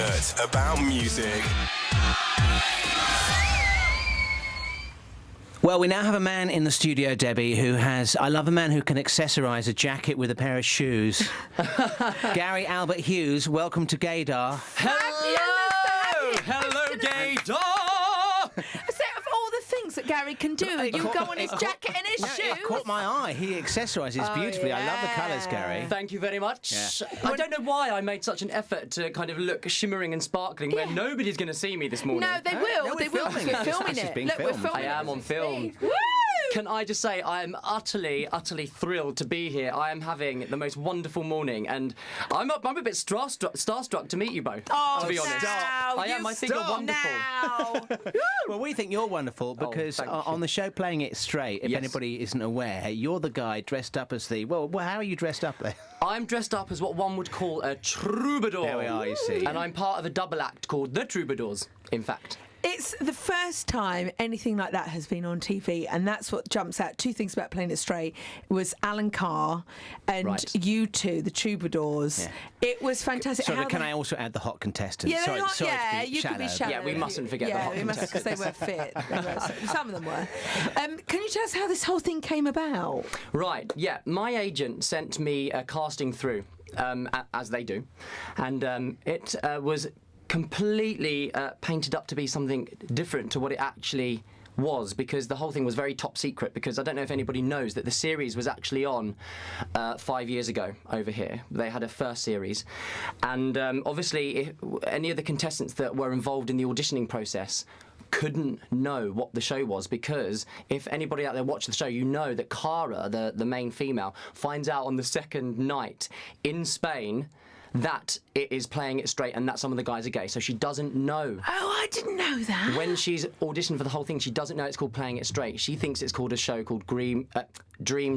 expert about music. Well, we now have a man in the studio, Debbie, who has... I love a man who can accessorise a jacket with a pair of shoes. Gary Albert Hughes, welcome to Gaydar. Hello! Hello, Gaydar! So of all the things that Gary can do, you go on his jacket and his shoes. It caught my eye. He accessorises beautifully. I love the colours, Gary. Thank you very much. Yeah. I don't know why I made such an effort to kind of look shimmering and sparkling when nobody's going to see me this morning. No, they will. No, they we're will. filming We're it. filming This is it. being Look, we're filmed. filming I am it. on film. Woo! Can I just say I am utterly thrilled to be here. I am having the most wonderful morning, and I'm a bit starstruck to meet you both. Oh, to be honest, I am. I think you're wonderful. Now. Well, we think you're wonderful because thank you. on the show Playing It Straight, if Yes. anybody isn't aware, you're the guy dressed up as the... Well, how are you dressed up there? I'm dressed up as what one would call a troubadour. There we are, you see. And I'm part of a double act called The Troubadours, in fact. It's the first time anything like that has been on TV, and that's what jumps out. Two things about Playing It Straight was Alan Carr and Right. you two, the Troubadours. Yeah. It was fantastic. Sorry, How can they- I also add the hot contestants? Yeah, sorry, they are, sorry yeah, to be you could be shallow. shallow. Yeah, we mustn't forget the hot we must, because they were fit. Some of them were. Can you tell us how this whole thing came about? Right, yeah. My agent sent me a casting through, as they do, and it was completely painted up to be something different to what it actually was, because the whole thing was very top secret, because I don't know if anybody knows that the series was actually on 5 years ago over here. They had a first series, and obviously any of the contestants that were involved in the auditioning process couldn't know what the show was, because if anybody out there watched the show, you know that Cara, the main female, finds out on the second night in Spain that it is Playing It Straight and that some of the guys are gay, so she doesn't know. Oh, I didn't know that. When she's auditioned for the whole thing, she doesn't know it's called Playing It Straight. She thinks it's called a show called Dream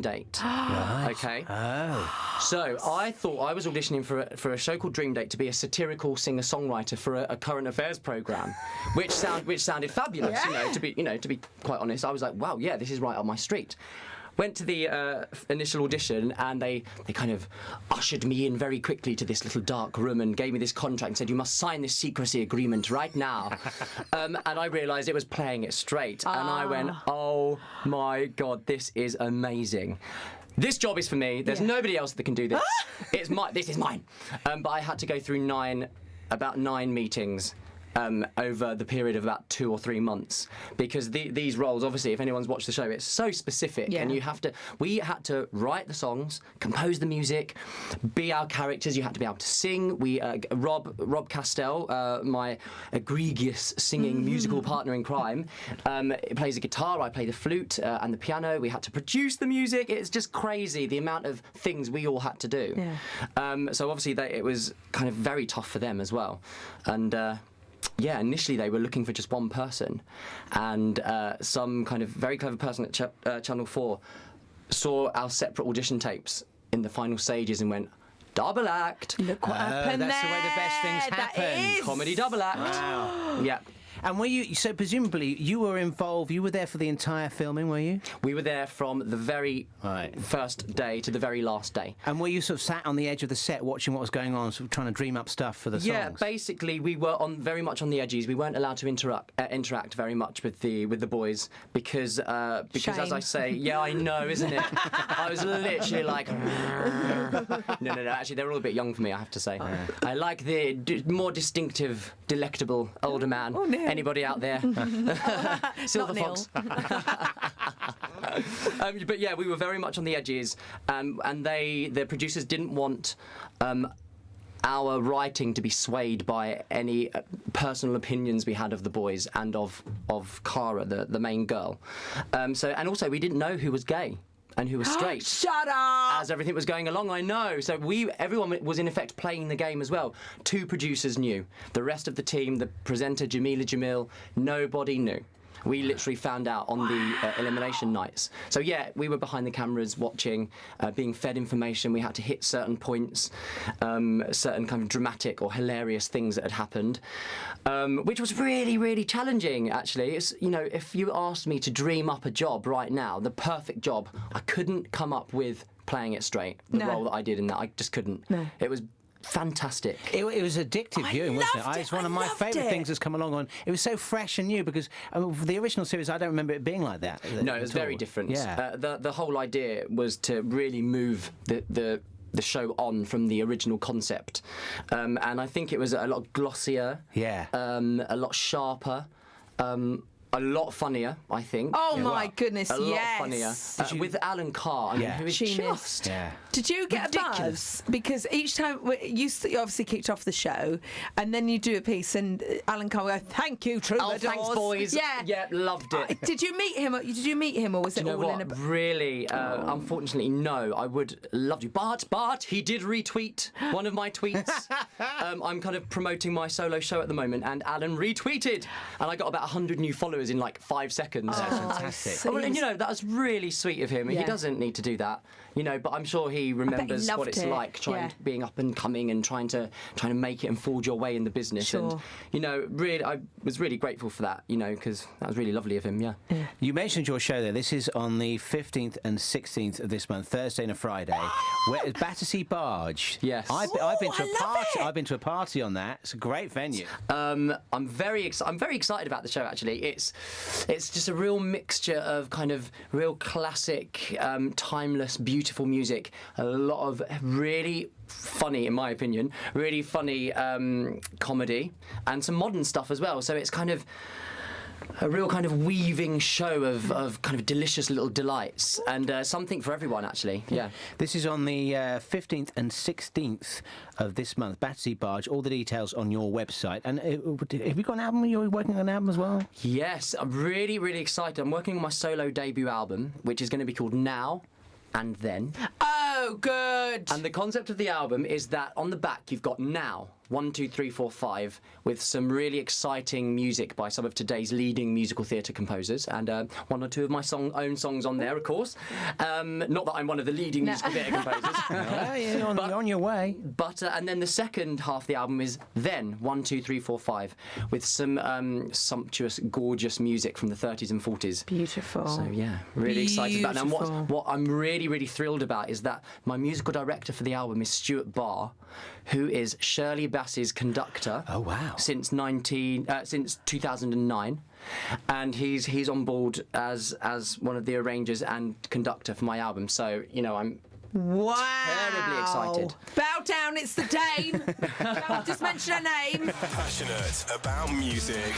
Date. Okay. Oh. So I thought I was auditioning for a show called Dream Date to be a satirical singer-songwriter for a current affairs programme, which sounded fabulous. Yeah. To be quite honest, I was like, wow, yeah, this is right up my street. Went to the initial audition, and they kind of ushered me in very quickly to this little dark room and gave me this contract and said, you must sign this secrecy agreement right now. And I realised it was Playing It Straight. And I went, oh my God, this is amazing. This job is for me. There's nobody else that can do this. This is mine. But I had to go through about nine meetings over the period of about 2 or 3 months, because these roles, obviously, if anyone's watched the show, it's so specific, and we had to write the songs, compose the music, be our characters. You had to be able to sing. Rob Castell, my egregious singing musical partner in crime, plays the guitar. I play the flute and the piano. We had to produce the music. It's just crazy the amount of things we all had to do. So obviously it was kind of very tough for them as well, and initially they were looking for just one person, and some kind of very clever person at Channel 4 saw our separate audition tapes in the final stages and went, double act. Look what happened that's there. the way the best things That happen. is. Comedy double act. Wow. Yeah. And were you... So presumably you were involved... You were there for the entire filming, were you? We were there from the very Right. first day to the very last day. And were you sort of sat on the edge of the set watching what was going on, sort of trying to dream up stuff for the songs? Yeah, basically we were very much on the edges. We weren't allowed to interact very much with the boys because as Shame. I say, yeah, I know, isn't it? I was literally like, no. Actually, they were all a bit young for me, I have to say. I like the more distinctive, delectable older man. Oh, no. Anybody out there? Silver Not Fox. But yeah, we were very much on the edges, and the producers didn't want our writing to be swayed by any personal opinions we had of the boys and of Cara, the main girl. And also we didn't know who was gay and who was straight. Shut up! As everything was going along, I know. So everyone was in effect playing the game as well. 2 producers knew. The rest of the team, the presenter Jamila Jamil, nobody knew. We literally found out on the elimination nights. So yeah, we were behind the cameras watching, being fed information. We had to hit certain points, certain kind of dramatic or hilarious things that had happened, which was really, really challenging, actually. It's, if you asked me to dream up a job right now, the perfect job, I couldn't come up with Playing It Straight, the role that I did in that. I just couldn't. No. It was fantastic. It was addictive viewing, wasn't it? It's one of my favourite things that's come along on. It was so fresh and new because for the original series, I don't remember it being like that. No, it was very different. Yeah. The whole idea was to really move the show on from the original concept, and I think it was a lot glossier. Yeah. A lot sharper. A lot funnier, I think. Oh my goodness, a lot yes. funnier. With Alan Carr, who is Genius. just Did you get ridiculous. a buzz? Because each time you obviously kicked off the show, and then you do a piece, and Alan Carr will go, "Thank you, Troubadours." Oh, thanks, boys. Yeah, loved it. Did you meet him? Or was it all in a? Really, unfortunately, no. I would love to, but he did retweet one of my tweets. I'm kind of promoting my solo show at the moment, and Alan retweeted, and I got about 100 new followers in like 5 seconds. That's fantastic. Well, and that was really sweet of him. Yeah. He doesn't need to do that, but I'm sure he remembers what it's like being up and coming and trying to make it and forge your way in the business. Sure. And really, I was really grateful for that. Because that was really lovely of him. Yeah. You mentioned your show there. This is on the 15th and 16th of this month, Thursday and a Friday. Where Battersea Barge. Yes. I've been to a party. I've been to a party on that. It's a great venue. I'm very excited about the show. Actually, it's just a real mixture of kind of real classic, timeless, beautiful music. A lot of really funny, in my opinion, really funny comedy, and some modern stuff as well. So it's kind of a real kind of weaving show of kind of delicious little delights, and something for everyone, actually. Yeah. This is on the 15th and 16th of this month, Battersea Barge. All the details on your website. And have you got an album? You're working on an album as well? Yes, I'm really, really excited. I'm working on my solo debut album, which is going to be called Now and Then. Oh, good. And the concept of the album is that on the back you've got Now, 1, 2, 3, 4, 5, with some really exciting music by some of today's leading musical theatre composers, and one or two of my own songs on there, of course. Not that I'm one of the leading musical theatre composers. You're on your way. But and then the second half of the album is Then, 1, 2, 3, 4, 5, with some sumptuous, gorgeous music from the 30s and 40s. Beautiful. So yeah, really excited about it. And what I'm really, really thrilled about is that my musical director for the album is Stuart Barr, who is Shirley Bassey's conductor. Oh wow! Since 2009, and he's on board as one of the arrangers and conductor for my album. So I'm terribly excited. Bow down, it's the Dame. Just mention her name. Passionate about music.